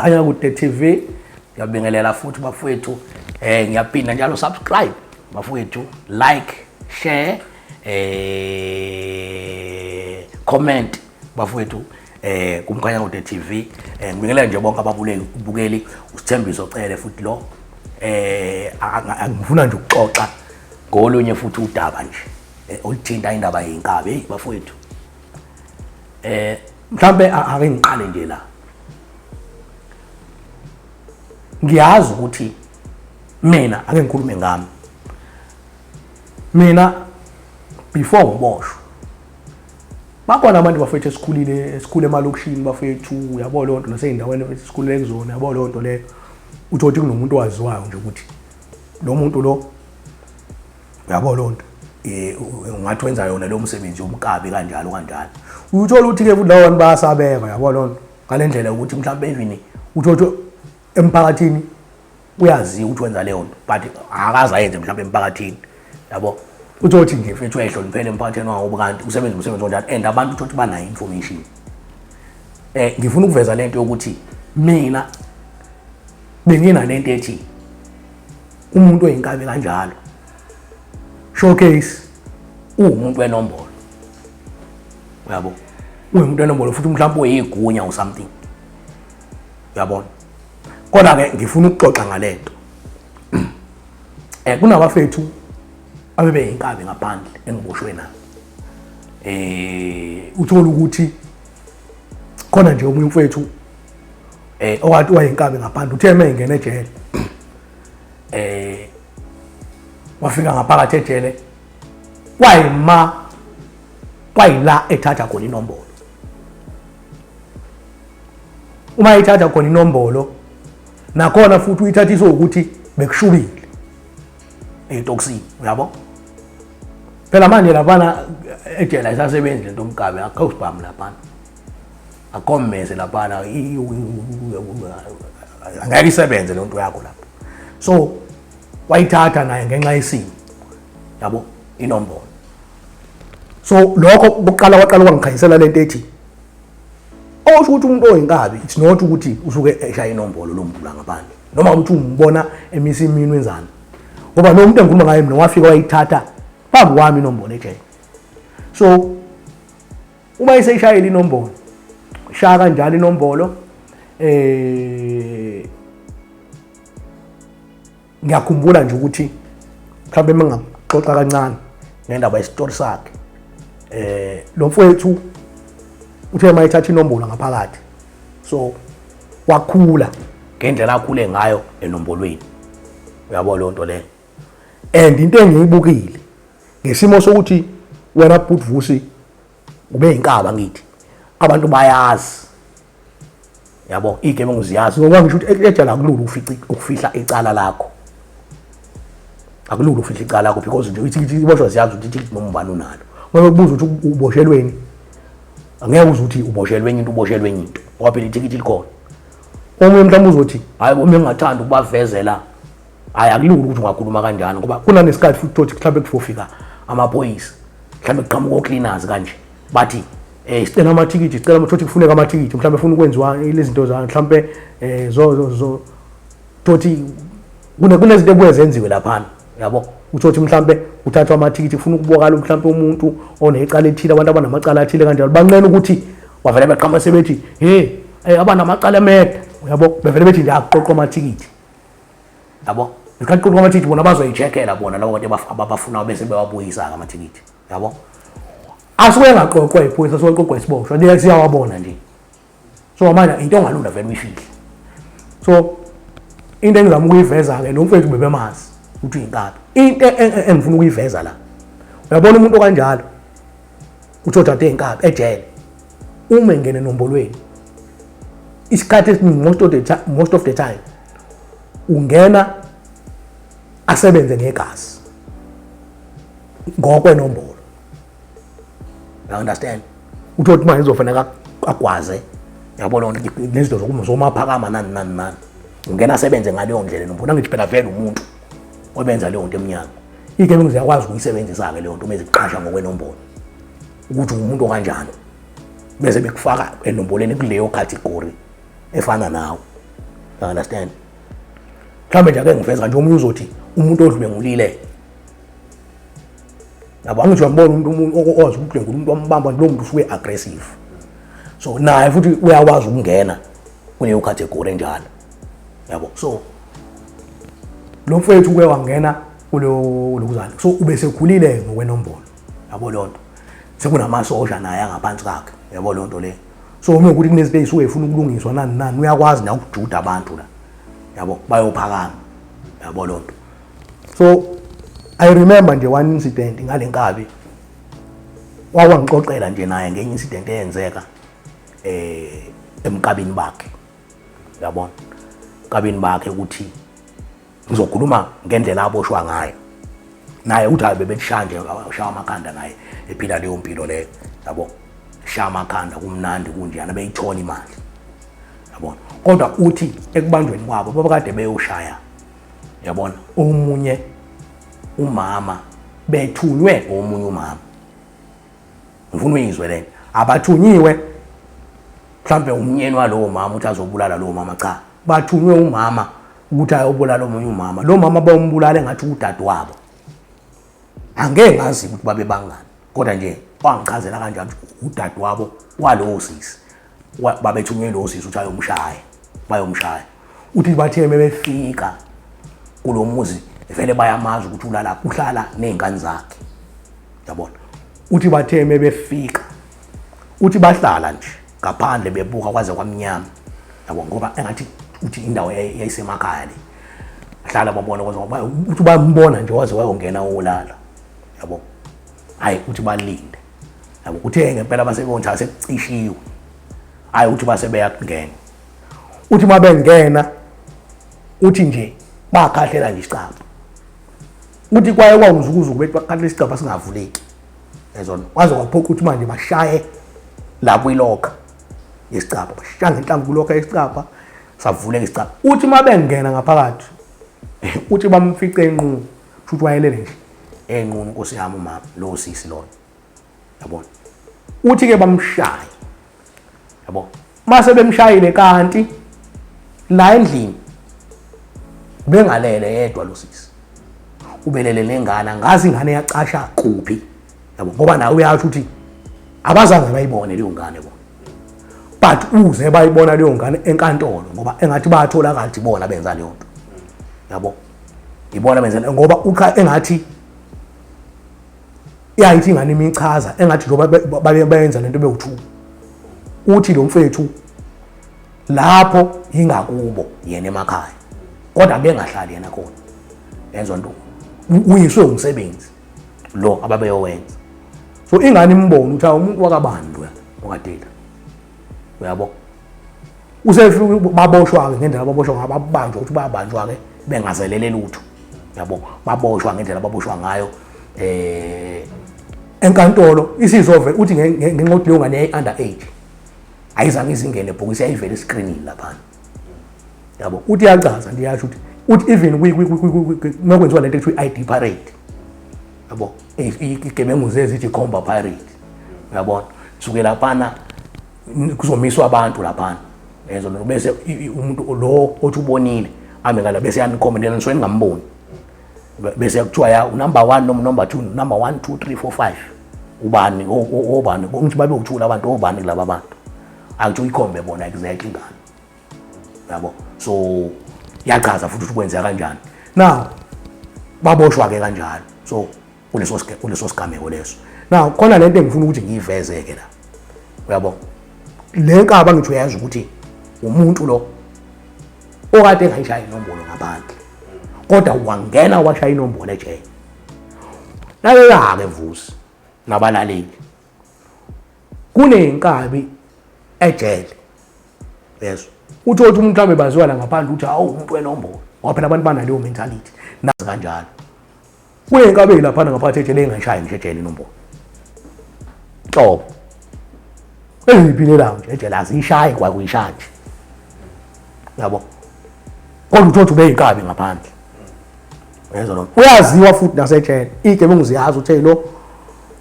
Khanya Kude TV. Ngiyabingelela futhi bafowethu ngiyaphinda njalo subscribe bafowethu, like, share, comment bafowethu kumkhanya Kude TV. Ngibingelela nje bonke ababukeli uSithembiso Cele futhi lo angifuna nje ukuxoxa ngolunye futhi udaba nje oluthinta indaba yenkabi. Hey bafowethu, mhlambe ake ngiqale nje la. Ngiyazi ukuthi mina ake ngikhulume ngami. Mina before ngiboshwe bakhona abantu bafethu esikhule emalokishini bafethu, uyabo lonto naseyindaweni esikhulele kuzona, yabo lonto le uthi kunomuntu owaziwayo nje ukuthi lo muntu lo yabo lonto ungathi wenza yona lo msebenzi womkabi kanjalo. Uthola ukuthi ke futhi lawo bantu bayasabeka, yabo lonto ngalendlela ukuthi mhlawumbe even uthola emphakathini uyazi ukuthi wenza leyo nto but akaza yenze mhlawumbe emphakathini, yabo. Uthi nje mfethu uyahloniphela emphakathini wangoba kanti usebenza umsebenzi onjalo and abantu uthi banayo information. Ngifuna ukuveza lento yokuthi mina bengina lento ethi umuntu oyinkabi kanjalo showcase umuntu wenombolo, yabo. Umuntu wenombolo futhi mhlawumbe uyigunya or something, yabona. Kodwa ke ngifuna ukuxoxa ngalento. Kunabafethu abebeyinkabi ngaphandle engiboshwe na. Uthola ukuthi khona nje omunye mfethu owathi wayinkabi ngaphandle uthe mengene ejele. Wafika ngaphakathi ejele kwayila ethatha khona inombolo. Uma ethatha khona inombolo nakhona futhi uyithathiswa ukuthi bekushubile etoksini, uyabo. Phela manje lapana ejele isasebenzi lento omkabi akawusibhamu lapana, akommese lapana angeke isebenze lento yakho lapho. So wayithatha naye ngenxa yesimo, yabo, inombolo. So lokho kuqala kwangikhanyisela lento ethi osho ukuthi umuntu oyinkabi it's not ukuthi usuke eshaya inombolo lo muntu la ngaphandle noma ukuthi umbona emisimini wenzana, ngoba lo muntu engikhuluma ngaye mina wafika wayithatha phambi kwami inombolo ejele. So uma iseshayela inombolo shaya kanjalo inombolo, ngiyakhumbula nje ukuthi mhlawumbe mengaxoxa kancane ngendaba yesitori sakhe. Lo mfowethu uthe mayithatha inombolo ngaphakathi, so wakhula ngendlela akhule ngayo enombolweni, uyabo lonto le. And into engiyibukile ngesimo sokuthi wena Butvusi ube inkaba ngithi abantu bayazi, yabo, igeme ngiziyazi ngoba ngisho ukuthi ejala akululu ukufihla icala lakho, akululu ukufihla icala lakho because nje ithi iboshwa siyazi ukuthi ithi noma ubani unalo. Uma kubuza ukuthi uboshelweni angeke uze uthi uboshelweni into uboshelweni into ngoba phela ithikithi likhona. Omunye mhlawumbe uzothi hayi uma ngingathanda ukubavezela, hayi akululu ukuthi ungakhuluma kanjani ngoba kunanesikhathi futhi uthi mhlawumbe kufika amaphoyisa, mhlawumbe kuqhamuka ocleaners kanje bathi sicela amathikithi, sicela ukuthi kufuneka amathikithi, mhlawumbe ufuna ukwenziwa lezi zinto za mhlawumbe zo tothi kunezinto ebuye zenziwe lapha, yabo. Uthi mhlawumbe uthathwa amathikithi ufuna ukubokala mhlawumbe umuntu onecala ethile, abantu abanamacala athile kanjalo banqena ukuthi wavele beqhama sebethi abanamacala emede, yabo, bevele bethi ndiyaxoxa amathikithi, yabo. Isikhathi qoqa amathikithi bona bazoyicheckela bona labo bantu abafuna bese bewabuyisa amathikithi, yabo. Asuke engaqoqwa iphoyisa, asuke eqoqwa isiboshwa ndiye siyawabona nje. So manje into ongalunda vele uyifihle. So into engizama ukuyiveza ke lo mfethu bebemazi uthi inkabi. Into engifuna ukuyiveza la, uyabona umuntu kanjalo uthatha inkabi ejele uma engene enombolweni isikhathi esiningi most of the time ungena asebenze ngegazi ngokwenombolo, you understand. Uthi manje uzofanele akwaze, yabona lezinto zokumaphakama nani ungena asebenze ngaleyo ndlela enombolo. Ngithi phela vele umuntu obenza leyo nto eminyaka igame ngiyakwazi ukuyisebenzisa ke leyo nto mase iqhasha ngokwenombolo ukuthi umuntu kanjani bese bekufaka enomboleni kuleyo category efana nawe, understand mhlawumbe nje ake ngiveza nje omunye uzothi umuntu odlubengulile yabo angisho ngibona umuntu owazi ukudlengula umuntu wambamba lo muntu usuke aggressive so naye futhi uyakwazi ukungena kuleyo category enjalo yabo so lo mfethu uke wangena kulokuzana so ube sekhulile ngokwenombolo yabo lonto sekunamasosha naye angaphansi kwakhe yabo lonto le so uma ukuthi kunezinto ezisuke efuna ukulungiswa nani uyakwazi na ukujuda abantu la yabo bayophakama yabo lonto so I remember nje one incident ngalenkabi wawangixoxela nje naye ngenye incident eyenzeka emkabini bakhe yabona kabini bakhe ukuthi ngizokhuluma ngendlela aboshwa ngayo naye uthi abe bethishanje shaya amakhanda naye ephila leyo mpilo leyo yabo shaya amakhanda kumnandi kunjena beyithola imali yabona kodwa uthi ekubanjweni kwabo babakade beyoshaya yabona omunye umama bethunywe omunye umama ngifuna uyizwe lento abathunyiwe mhlambe umnyeni walowo mama uthi azobulala lowo mama cha bathunywe umama ukuthi ayobulala omunye umama lo mama bayombulala engathi udadewabo angeke ngazi ukuthi babe bangani kodwa nje wangichazela kanjalo udadewabo walowo sisi babethunywe lo sisi uthi ayomshaya bayomshaya uthi bathe befika kulomuzi vele bayamazi ukuthi ulala uhlala nezingane zakhe yabona uthi bathe befika uthi bahlala nje ngaphandle bebuka kwaze kwamnyama yabo ngoba engathi uthi indawo yayisemakhaya le hlala babona kwaze uthi bambona nje waze wayongena olala yabo hayi uthi balinde yabo uthe ngempela basebonja sekucishiwe hayi uthi basebeyakungena uthi mabengena uthi nje bakhahlela nje isicapha uthi kwaye kwawuzukuzuku bethi bakhahle isicapha singavuleki ezona waze kwaphoqa ukuthi manje bashaye lapho ilokha isicapha bashaya ngenhlamvu kulokha isicapha savuleka isicapha uthi mabengena ngaphakathi uthi bamfice enqunu futhi wayelele nje enqunu Nkosi yami umama lo sisi lona yabona uthi ke bamshaya yabo mase bemshayile kanti la endlini bengalele yedwa lo sisi ubelele nengane ngazi ingane yacasha kuphi yabo ngoba nawe uyathi uthi abazange bayibone leyo ngane bona but uze bayibona leyo ngane enkantolo ngoba engathi bathola kanti bona benza leyo nto yabo ibona benza ngoba ukha engathi yayithi ingane imichaza engathi njoba bayenza lento bewuthu uthi lo mfethu lapho ingakubo yena emakhaya kodwa bengahlali yena khona yenzo nto uyiswe umsebenzi lo ababeyowenza so ingane imbona uthi umuntu wakabani lo wakadela uyabo usefika baboshwa ke ngendlela baboshwa ngababanjwa ukuthi babanjwa ke bengazelele lutho yabo baboshwa ngendlela baboshwa ngayo enkantolo isizove uthi ngenqothi leyo ngane under age ayizange izingene ebhokisi yayivela escreenini lapha yabo uthi yachaza ndiyasho uthi even makwenziwa lento ekuthiwa ID parade yabo igebengu zezithi khomba parade uyabona suke laphana kuzomiswa abantu laphana ezo bese umuntu lo othi ubonile ame ngala bese yanikhomendela nisweni ngamboni bese kuthiwa ya number 1 number 2 number 1 2 3 4 5 ubani obani ukuthi babe uthula abantu obani kulaba abantu akuthi ikhombe bona exactly ngani yabo so yachaza futhi ukuthi kwenzeka kanjani now baboshwa ke kanjalo so kuleso sigameko leso now khona lento engifuna ukuthi ngiyivezeke la uyabo le nkaba ngithi uyazi ukuthi umuntu lo okade engayishaya inombolo ngaphandle kodwa wangena washaya inombolo ejele nayeke vusi nabalaleli kunenkabi ejele yeso uthi umuntu mhlawumbe baziwa la ngaphandle ukuthi awu umuntu wenombolo ngoba phela abantu banaleyo mentality nazi kanjalo kunenkabi lapha ngaphandle ejele engayishaya nje ejele inombolo Xobo eziphile nje ejele azishayi kwakuyishaya nje yabo kodwa uthi ubeyinkabi ngaphandle yezwa lo uyaziwa futhi nasejele igebengu ziyazi uthe lo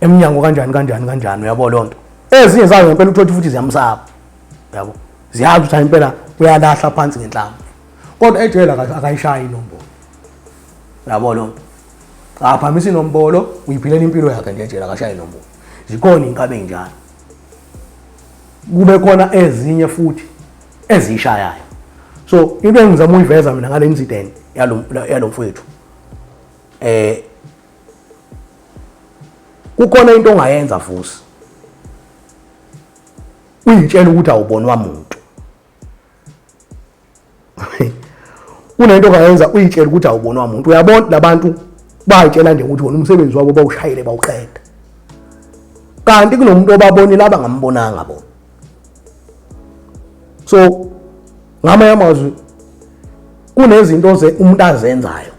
eminyango kanjani uyabo lonto ezinye zayo ngempela uthi futhi ziyamsaba yabo ziyazi ukuthi impela uyalahla phansi ngenhlamba kodwa ejele akayishayi inombolo. Yabo lo nto aphamisa inombolo uyiphilela impilo yakhe nje ejele akashayi inombolo. Zikhona inkabe enjalo. Kube khona ezinye futhi ezishayayo. So into engizama uyiveza mina ngale incident yalo mfowethu kukhona into ongayenza futhi uyitshela ukuthi awubonwa umuntu. Unento ongayenza uyitshela ukuthi awubonwa umuntu. Uyabona labantu bayitshela nje ukuthi wona umsebenzi wabo bawushayile bawuqeda. Kanti kunomuntu obabonile abangambonanga bona. So ngamanye amazwi kunezinto umuntu azenzayo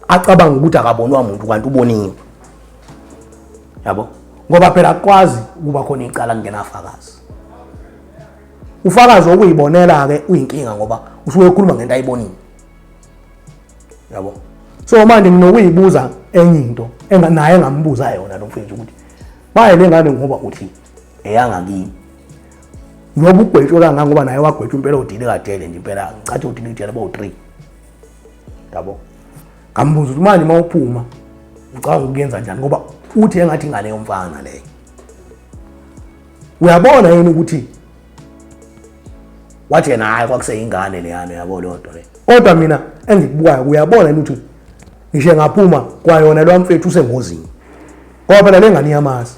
acabanga ukuthi akabonwa umuntu kanti uboniwe. Yabo ngoba phela akwazi ukuba khona icala kungenafakazi. Ufakazi okuyibonela ke uyinkinga ngoba usuke ekhuluma ngento ayibonile. Yabo so manje nginokuyibuza enye into naye engambuza yona lo mfethu ukuthi baye lengane ngoba uthi eyangakini ngoba ugwetshwe kangaka ngoba naye wagwetshwa impela udile kadele nje impela ngicathi udile idele bo3. Yabo ngambuza ukuthi manje mawuphuma ucabanga ukuyenza njani ngoba uthi engathi ingane yomfana leyo. Uyabona yini ukuthi wathi yena hayi kwakuseyingane leyana yabo lo nto le. Kodwa mina engikubukayo uyabona yini ukuthi ngisho ngaphuma kwayona lo mfethu usengozini. Ngoba phela lengane iyamazi.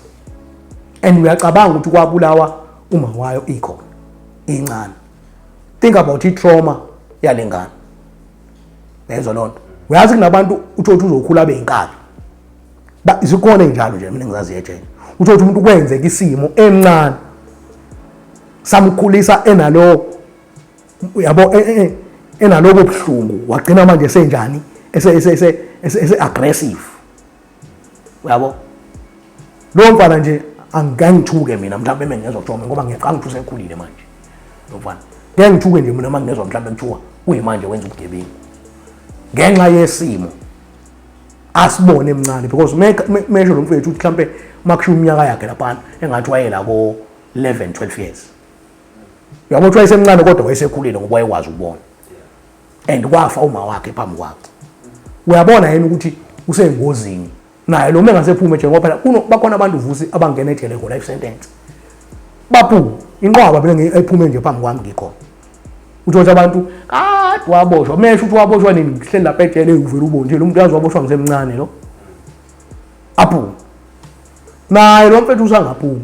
And uyacabanga ukuthi kwabulawa uma wayo ikhona incane. Think about it trauma yalengane. Benzo lonto. Uyazi kunabantu uthothi uzokhula beyinkabi. Isikhona njalo nje mina ngizazi ejele. Uthothi umuntu kwenzeka isimo emncane. Samkhulisa enalo yabo enaloko buhlungu wagcina manje senjani ese aggressive. Uyabo? Lo mfana nje angangithuke mina mhlawumbe mengezwa kuthiwa ngoba ngiyaqanga ukuthi usekhulile manje. Lo mfana. Ngiyangithuke nje mina mangezwa mhlawumbe kuthiwa uyimanje wenza ubugebengu. Ngenxa yesimo asibone emncane because mesho lo mfethu uthi mhlambe makusho iminyaka yakhe lapha engathi wayela ko 11 12 years. Uyabo uthi wayesemncane kodwa wayesekhulile ngoba wayekwazi ukubona. And kwafa uma wakhe phambi kwakhe. Uyabona yena ukuthi usengozini. Naye lo mengasephume nje ngoba phela bakhona abantu vusi abangena ejele ngo life sentence. Baphu inqwaba bele ephume nje phambi kwami ngikho. Uthola abantu kade waboshwa mesho uthi waboshwa nini ngihlela lapha ejele uvela ubone nje lo muntu yazi waboshwa ngisemncane lo. Aphu. Naye lo mfethu usangaphuma.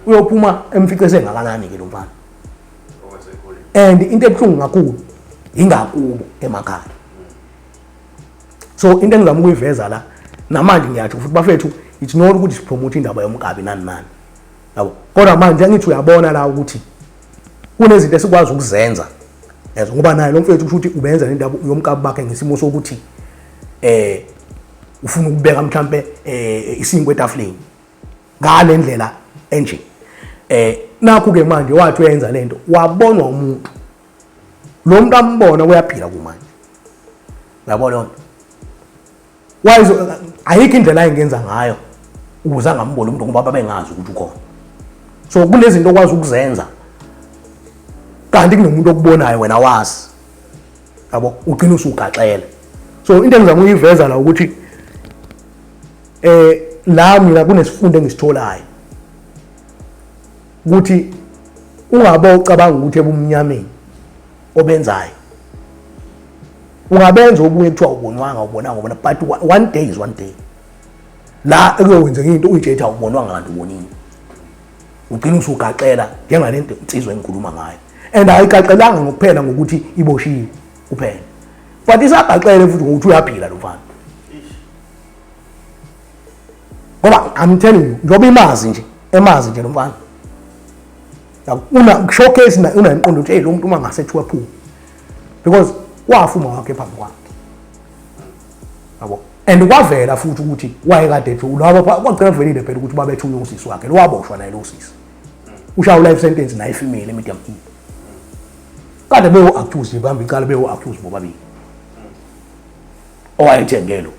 Uyophuma emfice sengakanani ke lo mfana. And into ebuhlungu kakhulu ingakubo emakhaya. So into engizama ukuyiveza la namanje ngiyathi futhi bafethu it's not ukuthi sipromote indaba yomkabi nani. Yabo kodwa manje ngithi uyabona la ukuthi kunezinto esikwazi ukuzenza yazi ngoba naye lo mfethu ukuthi ubenza indaba yomkabi bakhe ngesimo sokuthi ufuna ukubeka mhlambe isinkwe etafuleni ngale ndlela enje nakho ke manje wathi uyenza lento wabonwa umuntu lo muntu ambona uyaphila kumanje. Yabona lonto wayizo ayikho indlela ayingenza ngayo ukuze angambona umuntu ngoba babengazi ukuthi ukhona. So kunezinto okwazi ukuzenza kanti kunomuntu okubonayo wena wazi. Yabo ugcina usugaxela. So into engizama ukuyiveza la ukuthi la mina kunesifundo engisitholayo ukuthi ungabe ucabanga ukuthi ebumnyameni obenzayo ungabenza obuye kuthiwa ubonanga but one day is one day. La ekuyenzeka into uyithetha awubonwanga kanti ubonini. Ugcina usugaxela njengalento insizwe engikhuluma ngayo. And ayikaxelanga ngokuphela ngokuthi iboshiwe kuphela. But isagaxele futhi ngokuthi uyaphila lo mfana. Ngoba I'm telling you njoba emazi nje lo mfana. Una showcase una impondo nje lo muntu mangasethiwa phu. Because wafuma wakhe phambi kwakhe. Yabo. And kwavela futhi ukuthi wayekade ethu labo kwagcina kuvelile phela ukuthi babethunywa usisi wakhe lo waboshwa naye lo sisi. Ushawu life sentence naye female emedium E. Kade bewo accused bambi icala bewo accused bobabili. Owayethengelo.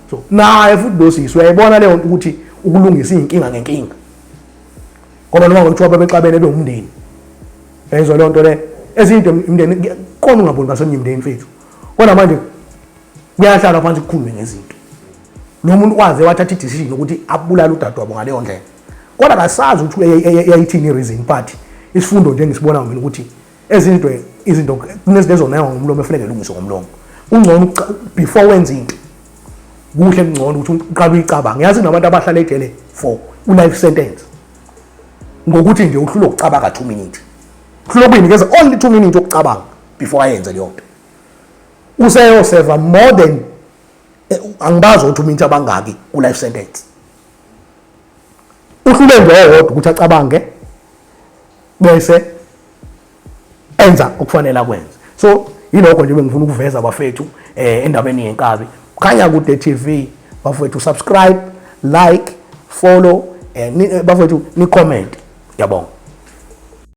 So naye futhi lo sisi uyayibona leyo ukuthi ukulungisa inkinga ngenkinga. Ngoba noma ngithiwa babexabene bengumndeni. Ezwe lonto le ezinto imndeni kona ungaboni ngasemnye imndeni mfethu kodwa manje kuyahlala phansi kukhulume ngezinto lo muntu waze wathatha i-decision ukuthi abulala udadewabo ngaleyo ndlela kodwa kasazi ukuthi yayithini i-reason but isifundo nje ngisibona mina ukuthi izinto kunezinto nayo ngomlomo efuneka elungiswe ngomlomo ungcono before wenza into kuhle kungcono ukuthi uqala uyicabanga yazi nabantu abahlala ejele for u-life sentence ngokuthi nje uhlule ukucabanga 2 minutes uhlule kuyinikeza only 2 minutes ukucabanga before ayenze leyo nto useyoseva more than angibazi ukuthi umuntu abangaki ku-life sentence uhlule nje owodwa ukuthi acabange bese enza okufanele akwenze so yilokho nje bengifuna ukuveza abafethu endabeni yenkabi khanya kude TV bafethu subscribe like follow bafethu ni comment yabonga